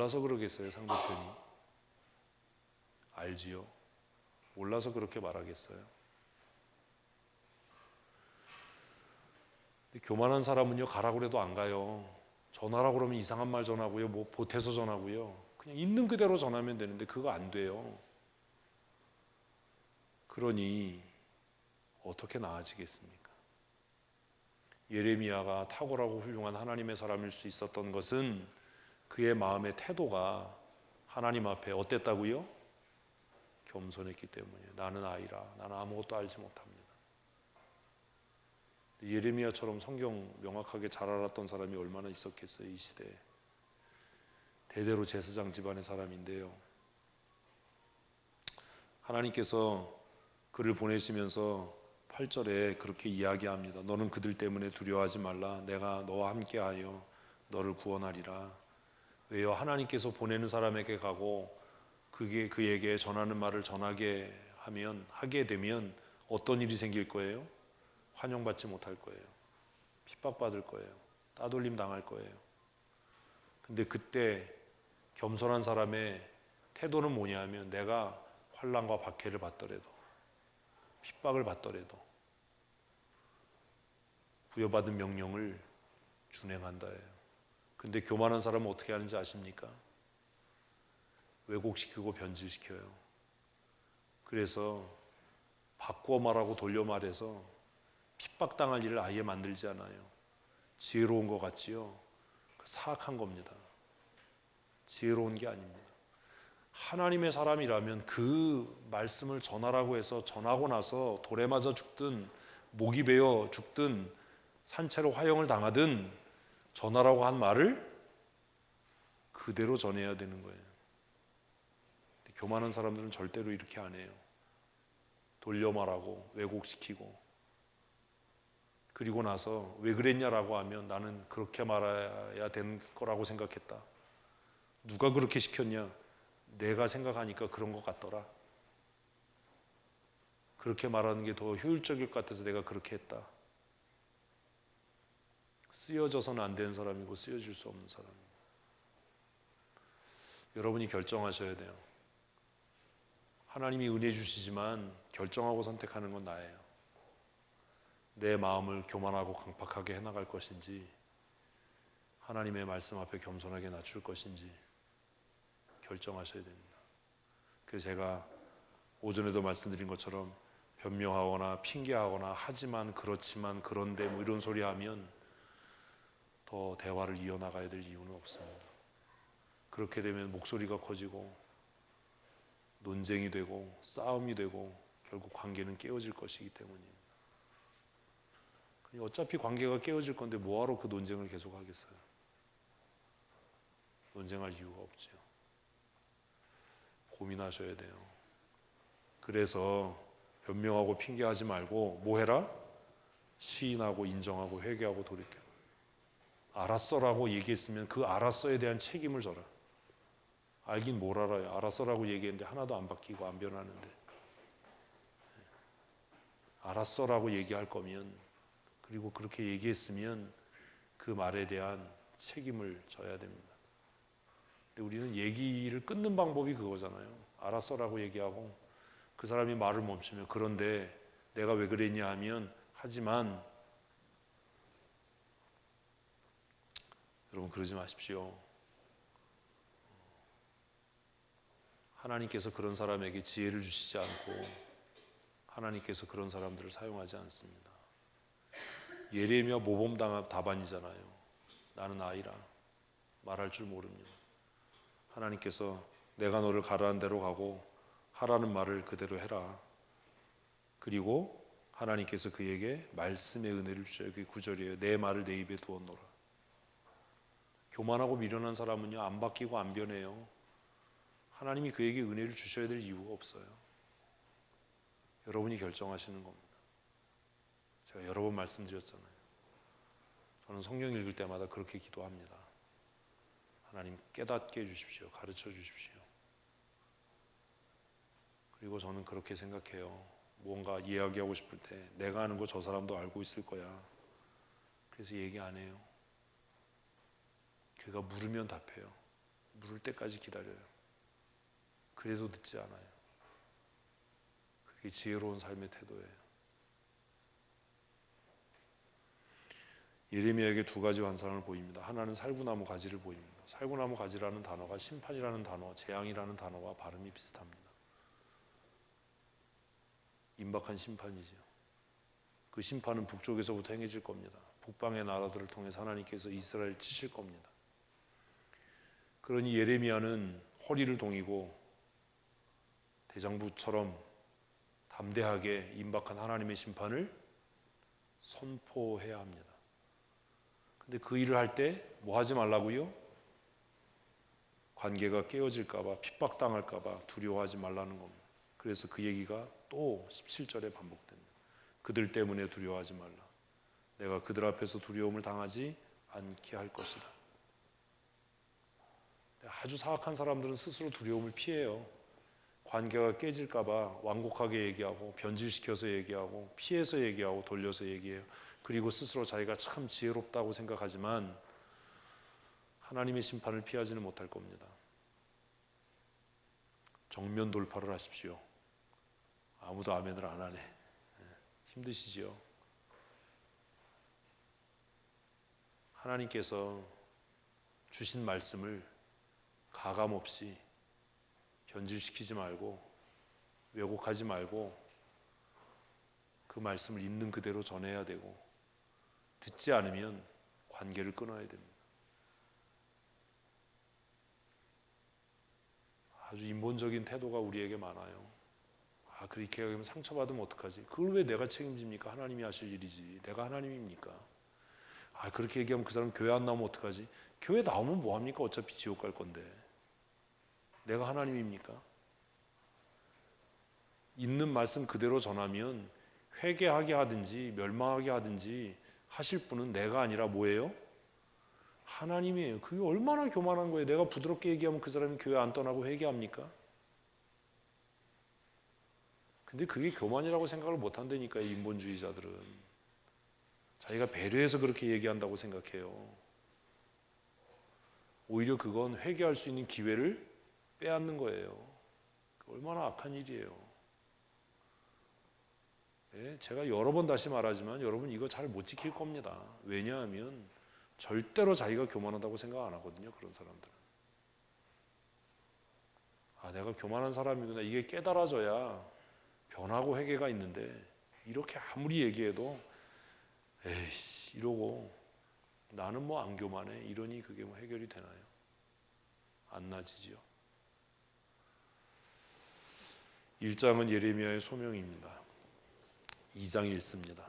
몰라서 그러겠어요, 상대편이? 알지요. 몰라서 그렇게 말하겠어요. 근데 교만한 사람은요, 가라고 그래도 안 가요. 전화라고 그러면 이상한 말 전하고요, 뭐 보태서 전하고요. 그냥 있는 그대로 전하면 되는데 그거 안 돼요. 그러니 어떻게 나아지겠습니까? 예레미야가 탁월하고 훌륭한 하나님의 사람일 수 있었던 것은 그의 마음의 태도가 하나님 앞에 어땠다고요? 겸손했기 때문이에요. 나는 아이라, 나는 아무것도 알지 못합니다. 예레미야처럼 성경 명확하게 잘 알았던 사람이 얼마나 있었겠어요, 이 시대에. 대대로 제사장 집안의 사람인데요, 하나님께서 그를 보내시면서 8절에 그렇게 이야기합니다. 너는 그들 때문에 두려워하지 말라. 내가 너와 함께하여 너를 구원하리라. 왜요? 하나님께서 보내는 사람에게 가고 그에게 전하는 말을 하게 되면 어떤 일이 생길 거예요? 환영받지 못할 거예요. 핍박받을 거예요. 따돌림 당할 거예요. 근데 그때 겸손한 사람의 태도는 뭐냐면, 내가 환난과 박해를 받더라도, 핍박을 받더라도 부여받은 명령을 준행한다예요. 근데 교만한 사람은 어떻게 하는지 아십니까? 왜곡시키고 변질시켜요. 그래서 바꾸어 말하고 돌려 말해서 핍박당할 일을 아예 만들지 않아요. 지혜로운 것 같지요? 사악한 겁니다. 지혜로운 게 아닙니다. 하나님의 사람이라면 그 말씀을 전하라고 해서 전하고 나서 돌에 맞아 죽든 목이 베어 죽든 산채로 화형을 당하든 전하라고 한 말을 그대로 전해야 되는 거예요. 교만한 사람들은 절대로 이렇게 안 해요. 돌려 말하고 왜곡시키고, 그리고 나서 왜 그랬냐라고 하면 나는 그렇게 말해야 된 거라고 생각했다. 누가 그렇게 시켰냐? 내가 생각하니까 그런 것 같더라. 그렇게 말하는 게 더 효율적일 것 같아서 내가 그렇게 했다. 쓰여져서는 안 되는 사람이고 쓰여질 수 없는 사람입니다. 여러분이 결정하셔야 돼요. 하나님이 은혜 주시지만 결정하고 선택하는 건 나예요. 내 마음을 교만하고 강팍하게 해나갈 것인지, 하나님의 말씀 앞에 겸손하게 낮출 것인지 결정하셔야 됩니다. 그래서 제가 오전에도 말씀드린 것처럼 변명하거나 핑계하거나 하지만 그렇지만 그런데 뭐 이런 소리 하면 더 대화를 이어나가야 될 이유는 없습니다. 그렇게 되면 목소리가 커지고 논쟁이 되고 싸움이 되고 결국 관계는 깨어질 것이기 때문입니다. 어차피 관계가 깨어질 건데 뭐하러 그 논쟁을 계속 하겠어요? 논쟁할 이유가 없죠. 고민하셔야 돼요. 그래서 변명하고 핑계하지 말고 뭐 해라? 시인하고 인정하고 회개하고 돌이켜. 알았어라고 얘기했으면 그 알았어에 대한 책임을 져라. 알긴 뭘 알아요. 알았어라고 얘기했는데 하나도 안 바뀌고 안 변하는데. 알았어라고 얘기할 거면, 그리고 그렇게 얘기했으면 그 말에 대한 책임을 져야 됩니다. 근데 우리는 얘기를 끊는 방법이 그거잖아요. 알았어라고 얘기하고 그 사람이 말을 멈추면, 그런데 내가 왜 그랬냐 하면, 하지만 여러분 그러지 마십시오. 하나님께서 그런 사람에게 지혜를 주시지 않고 하나님께서 그런 사람들을 사용하지 않습니다. 예레미야 모범 답안이잖아요. 나는 아이라, 말할 줄 모릅니다. 하나님께서 내가 너를 가라는 대로 가고 하라는 말을 그대로 해라. 그리고 하나님께서 그에게 말씀의 은혜를 주셔요. 그게 9절이에요. 내 말을 내 입에 두었노라. 교만하고 미련한 사람은요, 안 바뀌고 안 변해요. 하나님이 그에게 은혜를 주셔야 될 이유가 없어요. 여러분이 결정하시는 겁니다. 제가 여러 번 말씀드렸잖아요. 저는 성경 읽을 때마다 그렇게 기도합니다. 하나님 깨닫게 해주십시오. 가르쳐 주십시오. 그리고 저는 그렇게 생각해요. 뭔가 이야기하고 싶을 때 내가 아는 거 저 사람도 알고 있을 거야. 그래서 얘기 안 해요. 그가 물으면 답해요. 물을 때까지 기다려요. 그래도 듣지 않아요. 그게 지혜로운 삶의 태도예요. 예레미야에게 두 가지 환상을 보입니다. 하나는 살구나무 가지를 보입니다. 살구나무 가지라는 단어가 심판이라는 단어, 재앙이라는 단어와 발음이 비슷합니다. 임박한 심판이죠. 그 심판은 북쪽에서부터 행해질 겁니다. 북방의 나라들을 통해서 하나님께서 이스라엘을 치실 겁니다. 그러니 예레미야는 허리를 동이고 대장부처럼 담대하게 임박한 하나님의 심판을 선포해야 합니다. 근데 그 일을 할 때 뭐 하지 말라고요? 관계가 깨어질까봐, 핍박당할까봐 두려워하지 말라는 겁니다. 그래서 그 얘기가 또 17절에 반복됩니다. 그들 때문에 두려워하지 말라. 내가 그들 앞에서 두려움을 당하지 않게 할 것이다. 아주 사악한 사람들은 스스로 두려움을 피해요. 관계가 깨질까봐 완곡하게 얘기하고, 변질시켜서 얘기하고, 피해서 얘기하고, 돌려서 얘기해요. 그리고 스스로 자기가 참 지혜롭다고 생각하지만 하나님의 심판을 피하지는 못할 겁니다. 정면 돌파를 하십시오. 아무도 아멘을 안 하네. 힘드시죠? 하나님께서 주신 말씀을 가감없이 변질시키지 말고 왜곡하지 말고 그 말씀을 있는 그대로 전해야 되고, 듣지 않으면 관계를 끊어야 됩니다. 아주 인본적인 태도가 우리에게 많아요. 그렇게 하면 상처받으면 어떡하지? 그걸 왜 내가 책임집니까? 하나님이 하실 일이지. 내가 하나님입니까? 그렇게 얘기하면 그 사람 교회 안 나오면 어떡하지? 교회 나오면 뭐합니까? 어차피 지옥 갈 건데. 내가 하나님입니까? 있는 말씀 그대로 전하면 회개하게 하든지 멸망하게 하든지 하실 분은 내가 아니라 뭐예요? 하나님이에요. 그게 얼마나 교만한 거예요. 내가 부드럽게 얘기하면 그 사람이 교회 안 떠나고 회개합니까? 근데 그게 교만이라고 생각을 못 한다니까요. 인본주의자들은 자기가 배려해서 그렇게 얘기한다고 생각해요. 오히려 그건 회개할 수 있는 기회를 빼앗는 거예요. 얼마나 악한 일이에요. 제가 여러 번 다시 말하지만 여러분 이거 잘 못 지킬 겁니다. 왜냐하면 절대로 자기가 교만하다고 생각 안 하거든요. 그런 사람들은. 내가 교만한 사람이구나. 이게 깨달아져야 변하고 회개가 있는데, 이렇게 아무리 얘기해도 에이씨 이러고 나는 뭐 안 교만해 이러니 그게 뭐 해결이 되나요? 안 나지죠. 1장은 예레미야의 소명입니다. 2장 읽습니다.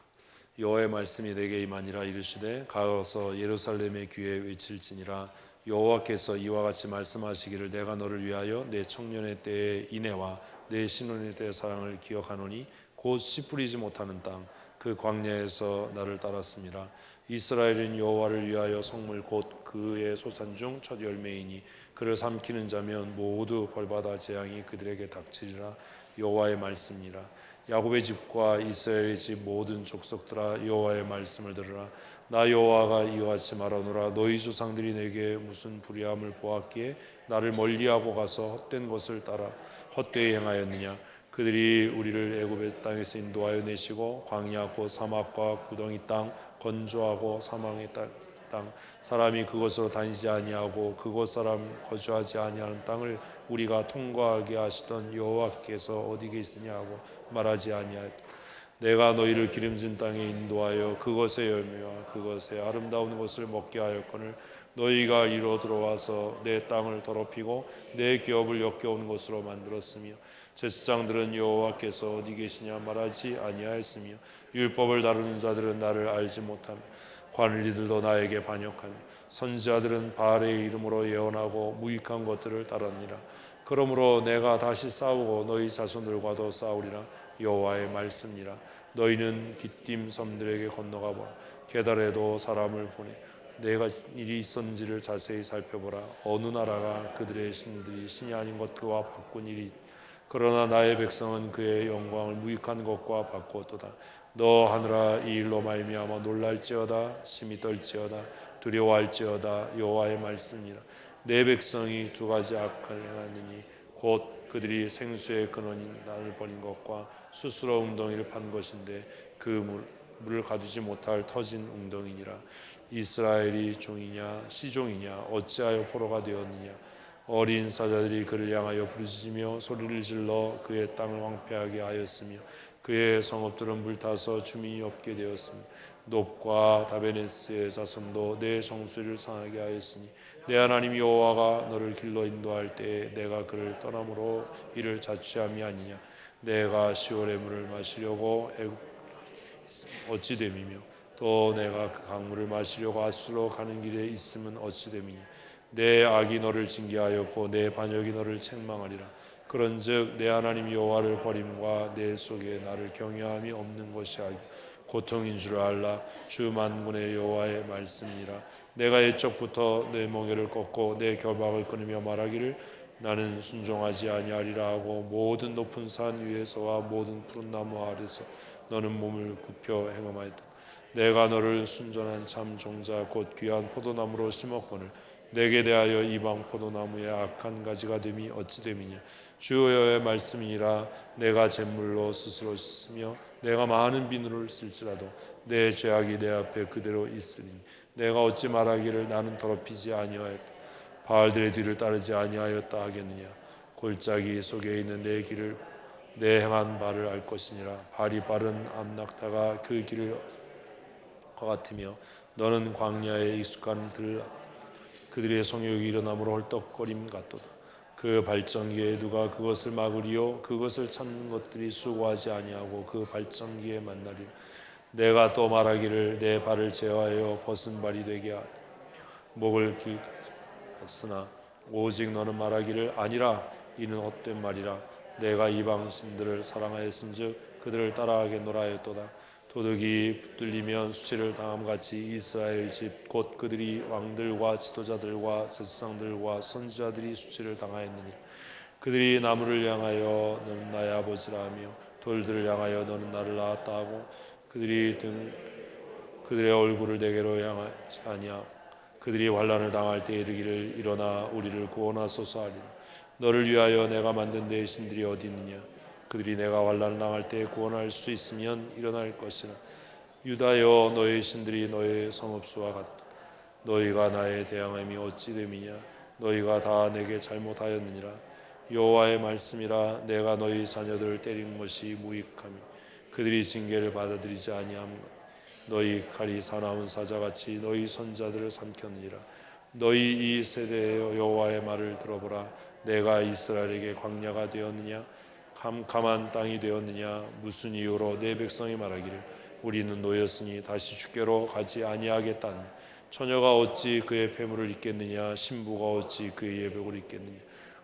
여호와의 말씀이 내게 임하니라. 이르시되 가서 예루살렘의 귀에 외칠지니라. 여호와께서 이와 같이 말씀하시기를 내가 너를 위하여 내 청년의 때의 인애와 내 신혼의 때의 사랑을 기억하노니 곧 씨 뿌리지 못하는 땅 그 광야에서 나를 따랐음이라. 이스라엘은 여호와를 위하여 성물 곧 그의 소산 중 첫 열매이니 그를 삼키는 자면 모두 벌받아 재앙이 그들에게 닥치리라. 여호와의 말씀이라. 야곱의 집과 이스라엘의 집 모든 족속들아 여호와의 말씀을 들으라. 나 여호와가 이와 같이 말하노라. 너희 조상들이 내게 무슨 불의함을 보았기에 나를 멀리하고 가서 헛된 것을 따라 헛되이 행하였느냐. 그들이 우리를 애굽의 땅에서 인도하여 내시고 광야 곧 사막과 구덩이 땅 건조하고 사망의 땅 사람이 그곳으로 다니지 아니하고 그곳 사람 거주하지 아니하는 땅을 우리가 통과하게 하시던 여호와께서 어디 계시냐 하고 말하지 아니하였다. 내가 너희를 기름진 땅에 인도하여 그것의 열매와 그것의 아름다운 것을 먹게 하였거늘 너희가 이로 들어와서 내 땅을 더럽히고 내 기업을 역겨운 곳으로 만들었으며 제사장들은 여호와께서 어디 계시냐 말하지 아니하였으며 율법을 다루는 자들은 나를 알지 못하며 관리들도 나에게 반역하며 선지자들은 바알의 이름으로 예언하고 무익한 것들을 따랐니라. 그러므로 내가 다시 싸우고 너희 자손들과도 싸우리라. 여호와의 말씀이라. 너희는 깃딤 섬들에게 건너가 보라. 게달에도 사람을 보내 내가 일이 있었는지를 자세히 살펴보라. 어느 나라가 그들의 신들이 신이 아닌 것과 바꾼 일이 그러나 나의 백성은 그의 영광을 무익한 것과 바꾸었도다. 너 하늘아 이 일로 말미암아 놀랄지어다. 심히 떨지어다. 두려워할지어다. 여호와의 말씀이라. 내 백성이 두 가지 악을 행하느니 곧 그들이 생수의 근원인 나를 버린 것과 스스로 웅덩이를 판 것인데 그 물을 가두지 못할 터진 웅덩이니라. 이스라엘이 종이냐 시종이냐 어찌하여 포로가 되었느냐. 어린 사자들이 그를 향하여 부르짖으며 소리를 질러 그의 땅을 황폐하게 하였으며 그의 성읍들은 불타서 주민이 없게 되었으며 놉과 다베네스의 자손도 내 정수를 상하게 하였으니 내 하나님 여호와가 너를 길로 인도할 때에 내가 그를 떠남으로 이를 자취함이 아니냐. 내가 시올의 물을 마시려고 애굽 어찌 됨이며 또 내가 그 강물을 마시려고 아수로 가는 길에 있음은 어찌 됨이냐. 내 악이 너를 징계하였고 내 반역이 너를 책망하리라. 그런즉 내 하나님 여호와를 버림과 내 속에 나를 경외함이 없는 것이 고통인 줄 알라. 주 만군의 여호와의 말씀이라. 내가 옛적부터 내 멍에를 꺾고 내 결박을 끊으며 말하기를 나는 순종하지 아니하리라 하고 모든 높은 산 위에서와 모든 푸른 나무 아래서 너는 몸을 굽혀 행함하였다. 내가 너를 순전한 참 종자 곧 귀한 포도나무로 심었거늘 내게 대하여 이방 포도나무의 악한 가지가 됨이 어찌 됨이냐. 주 여호와의 말씀이니라. 내가 잿물로 스스로 씻으며 내가 많은 비누를 쓸지라도 내 죄악이 내 앞에 그대로 있으니 내가 어찌 말하기를 나는 더럽히지 아니하였다 바알들의 뒤를 따르지 아니하였다 하겠느냐. 골짜기 속에 있는 내 길을 내 행한 바를 알 것이니라. 발이 빠른 암낙타가 그 길을 같으며 너는 광야에 익숙한 그들의 성욕이 일어남으로 헐떡거림 같도다. 그 발전기에 누가 그것을 막으리요. 그것을 찾는 것들이 수고하지 아니하고 그 발전기에 만나리라. 내가 또 말하기를 내 발을 제어하여 벗은 발이 되게 하라. 목을 길게 했으나 오직 너는 말하기를 아니라 이는 헛된 말이라. 내가 이방 신들을 사랑하였은즉 그들을 따라하겠노라 하였도다. 도둑이 붙들리면 수치를 당함같이 이스라엘 집 곧 그들이 왕들과 지도자들과 제사장들과 선지자들이 수치를 당하였느니라. 그들이 나무를 향하여 너는 나의 아버지라 하며 돌들을 향하여 너는 나를 낳았다 하고 그들의 얼굴을 내게로 향하지 아니하고 그들이 환난을 당할 때 이르기를 일어나 우리를 구원하소서 하리라. 너를 위하여 내가 만든 내 신들이 어디 있느냐. 그들이 내가 환난을 당할 때 구원할 수 있으면 일어날 것이라. 유다여 너의 신들이 너의 성읍수와 같다. 너희가 나의 대항함이 어찌 됨이냐. 너희가 다 내게 잘못하였느니라. 여호와의 말씀이라. 내가 너희 자녀들을 때린 것이 무익함이 그들이 징계를 받아들이지 아니함. 너희 칼이 사나운 사자같이 너희 선자들을 삼켰느니라. 너희 이 세대의 여호와의 말을 들어보라. 내가 이스라엘에게 광야가 되었느냐 캄캄한 땅이 되었느냐. 무슨 이유로 내 백성이 말하기를 우리는 노였으니 다시 주께로 가지 아니하겠다는 처녀가 어찌 그의 폐물을 입겠느냐. 신부가 어찌 그의 예복을 입겠느냐.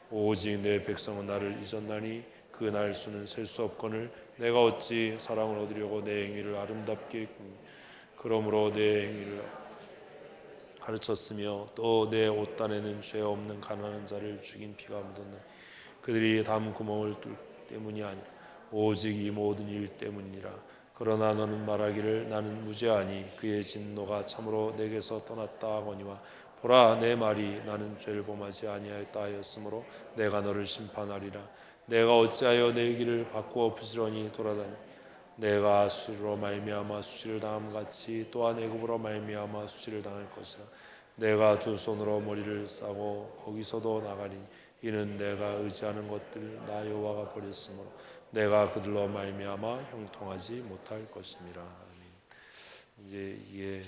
오직 내 백성은 나를 잊었나니 그 날수는 셀 수 없거늘 내가 어찌 사랑을 얻으려고 내 행위를 아름답게 했느냐. 그러므로 내 행위를 가르쳤으며 또 내 옷단에는 죄 없는 가난한 자를 죽인 피가 묻었나니 그들이 담 구멍을 뚫 때문이 아니라 오직 이 모든 일 때문이라. 그러나 너는 말하기를 나는 무죄하니 그의 진노가 참으로 내게서 떠났다 하거니와 보라 내 말이 나는 죄를 범하지 아니하였다 하였으므로 내가 너를 심판하리라. 내가 어찌하여 내 길을 바꾸어 부지런히 돌아다니 내가 아수르로 말미암아 수치를 당함같이 또한 애굽으로 말미암아 수치를 당할 것이라. 내가 두 손으로 머리를 싸고 거기서도 나가리니 이는 내가 의지하는 것들 나 여호와가 버렸으므로 내가 그들로 말미암아 형통하지 못할 것임이라. 이제 이게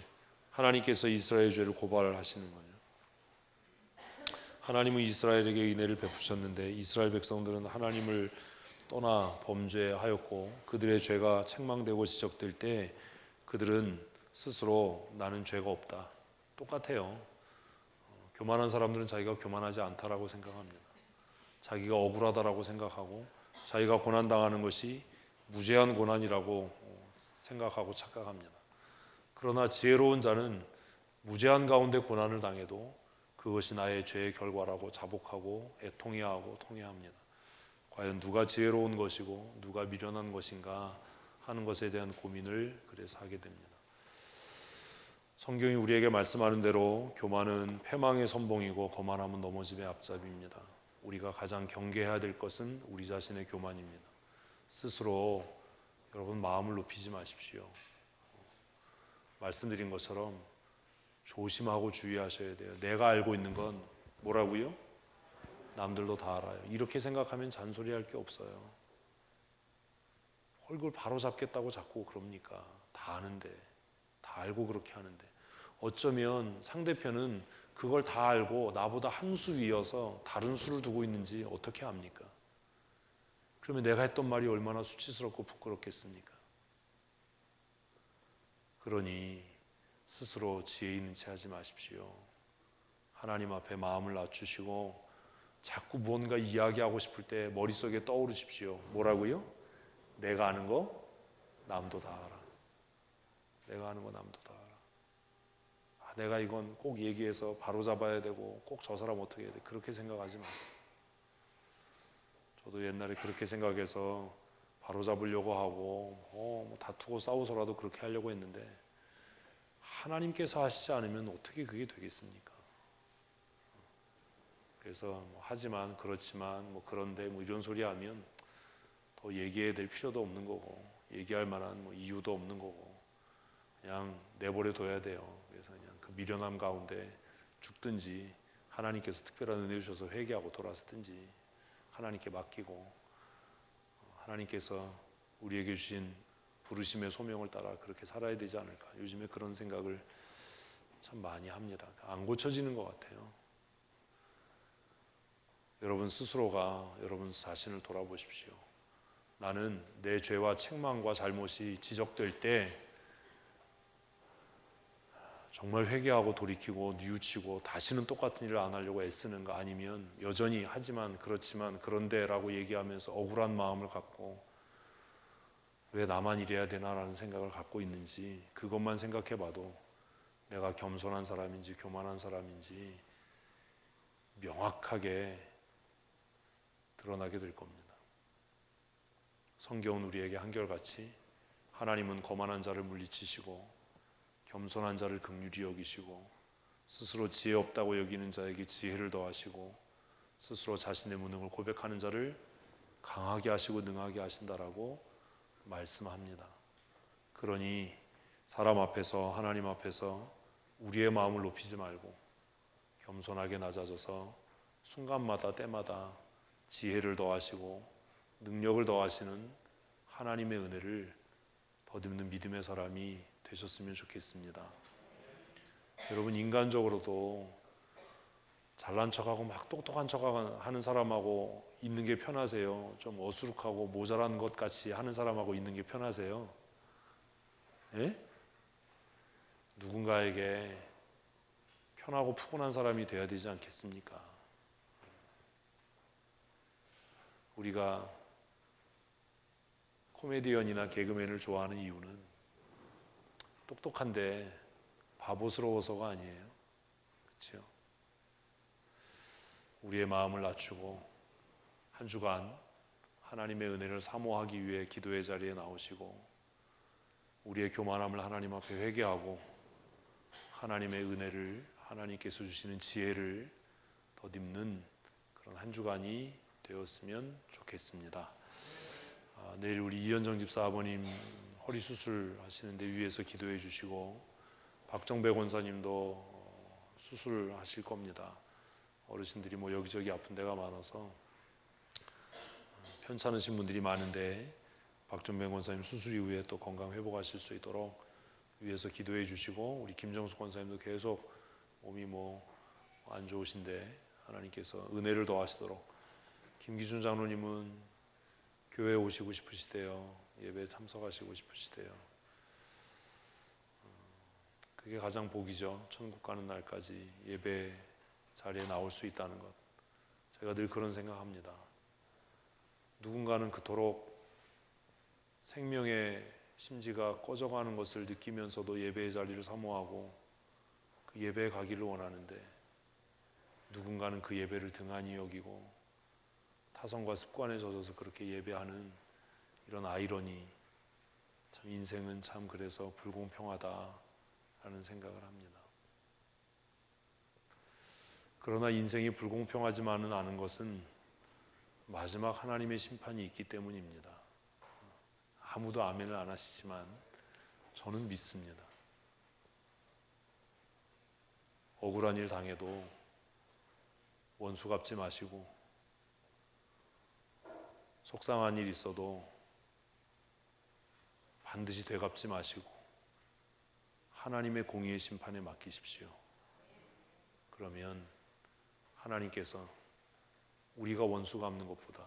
하나님께서 이스라엘 죄를 고발하시는 거예요. 하나님은 이스라엘에게 은혜를 베푸셨는데 이스라엘 백성들은 하나님을 떠나 범죄하였고 그들의 죄가 책망되고 지적될 때 그들은 스스로 나는 죄가 없다. 똑같아요. 교만한 사람들은 자기가 교만하지 않다라고 생각합니다. 자기가 억울하다라고 생각하고 자기가 고난당하는 것이 무죄한 고난이라고 생각하고 착각합니다. 그러나 지혜로운 자는 무죄한 가운데 고난을 당해도 그것이 나의 죄의 결과라고 자복하고 애통해하고 통회합니다. 과연 누가 지혜로운 것이고 누가 미련한 것인가 하는 것에 대한 고민을 그래서 하게 됩니다. 성경이 우리에게 말씀하는 대로 교만은 패망의 선봉이고 거만함은 넘어짐의 앞잡이입니다. 우리가 가장 경계해야 될 것은 우리 자신의 교만입니다. 스스로 여러분 마음을 높이지 마십시오. 말씀드린 것처럼 조심하고 주의하셔야 돼요. 내가 알고 있는 건 뭐라고요? 남들도 다 알아요. 이렇게 생각하면 잔소리할 게 없어요. 얼굴 바로 잡겠다고 자꾸 그럽니까? 다 아는데, 다 알고 그렇게 하는데, 어쩌면 상대편은 그걸 다 알고 나보다 한 수 위여서 다른 수를 두고 있는지 어떻게 압니까? 그러면 내가 했던 말이 얼마나 수치스럽고 부끄럽겠습니까? 그러니 스스로 지혜 있는 채 하지 마십시오. 하나님 앞에 마음을 낮추시고 자꾸 무언가 이야기하고 싶을 때 머릿속에 떠오르십시오. 뭐라고요? 내가 아는 거 남도 다 알아. 내가 아는 거 남도 다 알아. 내가 이건 꼭 얘기해서 바로 잡아야 되고 꼭 저 사람 어떻게 해야 돼. 그렇게 생각하지 마세요. 저도 옛날에 그렇게 생각해서 바로 잡으려고 하고 뭐 다투고 싸워서라도 그렇게 하려고 했는데 하나님께서 하시지 않으면 어떻게 그게 되겠습니까? 그래서 하지만 그렇지만 그런데 이런 소리 하면 더 얘기해야 될 필요도 없는 거고 얘기할 만한 이유도 없는 거고 그냥 내버려 둬야 돼요. 그래서 그냥 그 미련함 가운데 죽든지 하나님께서 특별한 은혜 주셔서 회개하고 돌아서든지 하나님께 맡기고 하나님께서 우리에게 주신 부르심의 소명을 따라 그렇게 살아야 되지 않을까. 요즘에 그런 생각을 참 많이 합니다. 안 고쳐지는 것 같아요. 여러분 스스로가 여러분 자신을 돌아보십시오. 나는 내 죄와 책망과 잘못이 지적될 때 정말 회개하고 돌이키고 뉘우치고 다시는 똑같은 일을 안 하려고 애쓰는가, 아니면 여전히 하지만 그렇지만 그런데 라고 얘기하면서 억울한 마음을 갖고 왜 나만 이래야 되나라는 생각을 갖고 있는지 그것만 생각해 봐도 내가 겸손한 사람인지 교만한 사람인지 명확하게 드러나게 될 겁니다. 성경은 우리에게 한결같이 하나님은 거만한 자를 물리치시고 겸손한 자를 긍휼히 여기시고 스스로 지혜 없다고 여기는 자에게 지혜를 더하시고 스스로 자신의 무능을 고백하는 자를 강하게 하시고 능하게 하신다라고 말씀합니다. 그러니 사람 앞에서 하나님 앞에서 우리의 마음을 높이지 말고 겸손하게 낮아져서 순간마다 때마다 지혜를 더하시고 능력을 더하시는 하나님의 은혜를 덧입는 믿음의 사람이 되셨으면 좋겠습니다. 여러분 인간적으로도 잘난 척하고 막 똑똑한 척하는 사람하고 있는 게 편하세요? 좀 어수룩하고 모자란 것 같이 하는 사람하고 있는 게 편하세요? 예? 누군가에게 편하고 푸근한 사람이 되어야 되지 않겠습니까? 우리가 코미디언이나 개그맨을 좋아하는 이유는 똑똑한데 바보스러워서가 아니에요. 그렇죠? 우리의 마음을 낮추고 한 주간 하나님의 은혜를 사모하기 위해 기도의 자리에 나오시고 우리의 교만함을 하나님 앞에 회개하고 하나님의 은혜를 하나님께서 주시는 지혜를 덧입는 그런 한 주간이 되었으면 좋겠습니다. 내일 우리 이현정 집사 아버님 허리 수술하시는데 위에서 기도해 주시고 박정배 권사님도 수술하실 겁니다. 어르신들이 여기저기 아픈 데가 많아서 편찮으신 분들이 많은데 박정배 권사님 수술 이후에 또 건강 회복하실 수 있도록 위에서 기도해 주시고 우리 김정수 권사님도 계속 몸이 안 좋으신데 하나님께서 은혜를 더하시도록 김기준 장로님은 교회에 오시고 싶으시대요. 예배에 참석하시고 싶으시대요. 그게 가장 복이죠. 천국 가는 날까지 예배 자리에 나올 수 있다는 것. 제가 늘 그런 생각합니다. 누군가는 그토록 생명의 심지가 꺼져가는 것을 느끼면서도 예배의 자리를 사모하고 그 예배에 가기를 원하는데 누군가는 그 예배를 등한히 여기고 타성과 습관에 젖어서 그렇게 예배하는 이런 아이러니, 참 인생은 참 그래서 불공평하다라는 라는 생각을 합니다. 그러나 인생이 불공평하지만은 않은 것은 마지막 하나님의 심판이 있기 때문입니다. 아무도 아멘을 안 하시지만 저는 믿습니다. 억울한 일 당해도 원수 갚지 마시고, 속상한 일 있어도 반드시 되갚지 마시고 하나님의 공의의 심판에 맡기십시오. 그러면 하나님께서 우리가 원수 갚는 것보다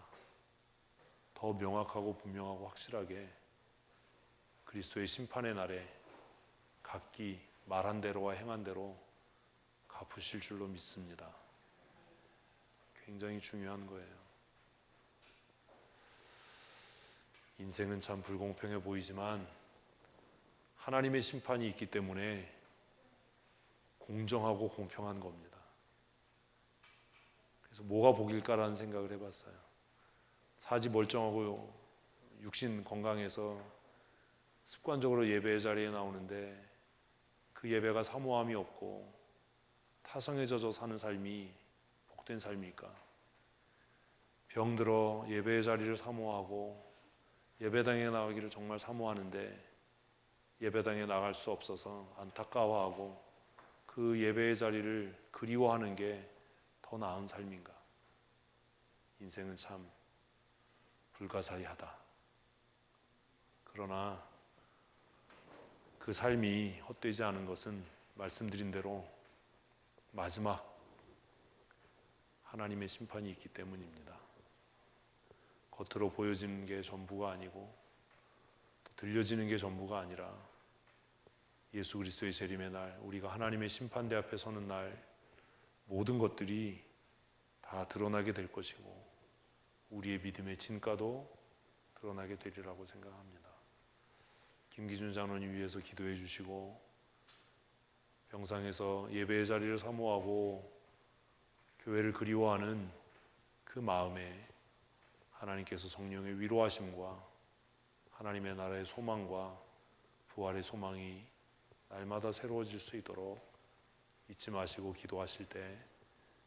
더 명확하고 분명하고 확실하게 그리스도의 심판의 날에 각기 말한 대로와 행한 대로 갚으실 줄로 믿습니다. 굉장히 중요한 거예요. 인생은 참 불공평해 보이지만 하나님의 심판이 있기 때문에 공정하고 공평한 겁니다. 그래서 뭐가 복일까라는 생각을 해봤어요. 사지 멀쩡하고 육신 건강해서 습관적으로 예배 자리에 나오는데 그 예배가 사모함이 없고 타성에 젖어 사는 삶이 복된 삶일까? 병들어 예배의 자리를 사모하고 예배당에 나가기를 정말 사모하는데 예배당에 나갈 수 없어서 안타까워하고 그 예배의 자리를 그리워하는 게 더 나은 삶인가? 인생은 참 불가사의하다. 그러나 그 삶이 헛되지 않은 것은 말씀드린 대로 마지막 하나님의 심판이 있기 때문입니다. 겉으로 보여지는 게 전부가 아니고 또 들려지는 게 전부가 아니라 예수 그리스도의 재림의 날, 우리가 하나님의 심판대 앞에 서는 날 모든 것들이 다 드러나게 될 것이고 우리의 믿음의 진가도 드러나게 되리라고 생각합니다. 김기준 장로님 위해서 기도해 주시고 병상에서 예배의 자리를 사모하고 교회를 그리워하는 그 마음에 하나님께서 성령의 위로하심과 하나님의 나라의 소망과 부활의 소망이 날마다 새로워질 수 있도록 잊지 마시고 기도하실 때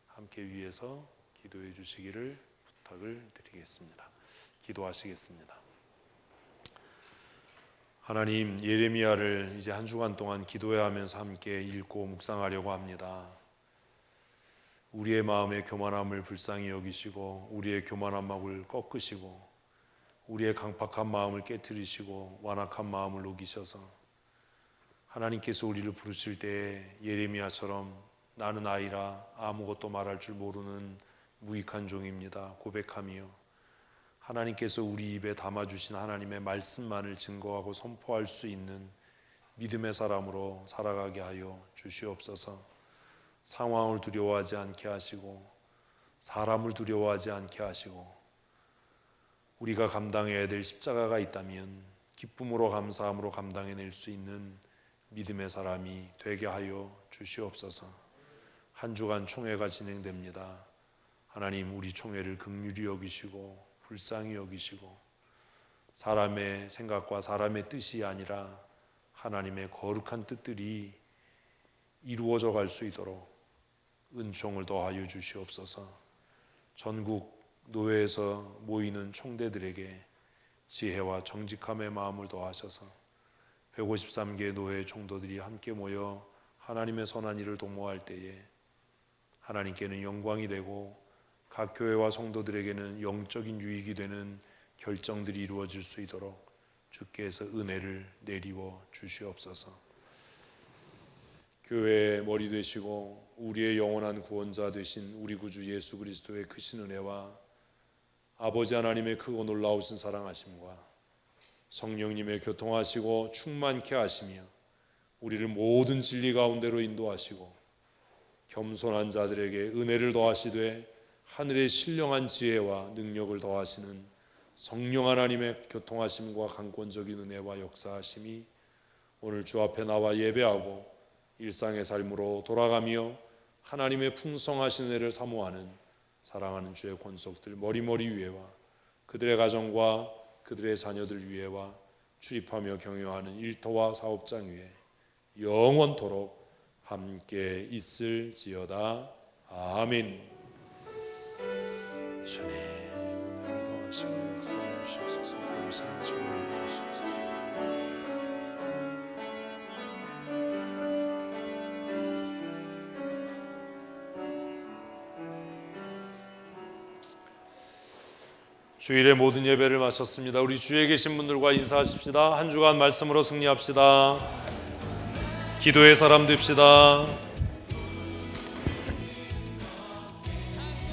함께 위에서 기도해 주시기를 부탁을 드리겠습니다. 기도하시겠습니다. 하나님, 예레미야를 이제 한 주간 동안 기도해야 하면서 함께 읽고 묵상하려고 합니다. 우리의 마음의 교만함을 불쌍히 여기시고 우리의 교만한 마음을 꺾으시고 우리의 강팍한 마음을 깨트리시고 완악한 마음을 녹이셔서 하나님께서 우리를 부르실 때에 예레미야처럼 나는 아이라 아무것도 말할 줄 모르는 무익한 종입니다 고백하며 하나님께서 우리 입에 담아주신 하나님의 말씀만을 증거하고 선포할 수 있는 믿음의 사람으로 살아가게 하여 주시옵소서. 상황을 두려워하지 않게 하시고 사람을 두려워하지 않게 하시고 우리가 감당해야 될 십자가가 있다면 기쁨으로 감사함으로 감당해낼 수 있는 믿음의 사람이 되게 하여 주시옵소서. 한 주간 총회가 진행됩니다. 하나님, 우리 총회를 긍휼히 여기시고 불쌍히 여기시고 사람의 생각과 사람의 뜻이 아니라 하나님의 거룩한 뜻들이 이루어져 갈 수 있도록 은총을 더하여 주시옵소서. 전국 노회에서 모이는 총대들에게 지혜와 정직함의 마음을 더하셔서 153개 노회 총도들이 함께 모여 하나님의 선한 일을 도모할 때에 하나님께는 영광이 되고 각 교회와 성도들에게는 영적인 유익이 되는 결정들이 이루어질 수 있도록 주께서 은혜를 내리워 주시옵소서. 교회의 머리 되시고 우리의 영원한 구원자 되신 우리 구주 예수 그리스도의 크신 은혜와 아버지 하나님의 크고 놀라우신 사랑하심과 성령님의 교통하시고 충만케 하시며 우리를 모든 진리 가운데로 인도하시고 겸손한 자들에게 은혜를 더하시되 하늘의 신령한 지혜와 능력을 더하시는 성령 하나님의 교통하심과 강권적인 은혜와 역사하심이 오늘 주 앞에 나와 예배하고 일상의 삶으로 돌아가며 하나님의 풍성하신 은혜를 사모하는 사랑하는 주의 권속들 머리머리 위에와 그들의 가정과 그들의 자녀들 위에와 출입하며 경영하는 일터와 사업장 위에 영원토록 함께 있을지어다. 아멘. 주님, 오늘도 하시고 역사해 주시옵소서. 감사한 주님을 주옵소서. 주일의 모든 예배를 마쳤습니다. 우리 주위에 계신 분들과 인사하십시다. 한 주간 말씀으로 승리합시다. 기도의 사람 됩시다.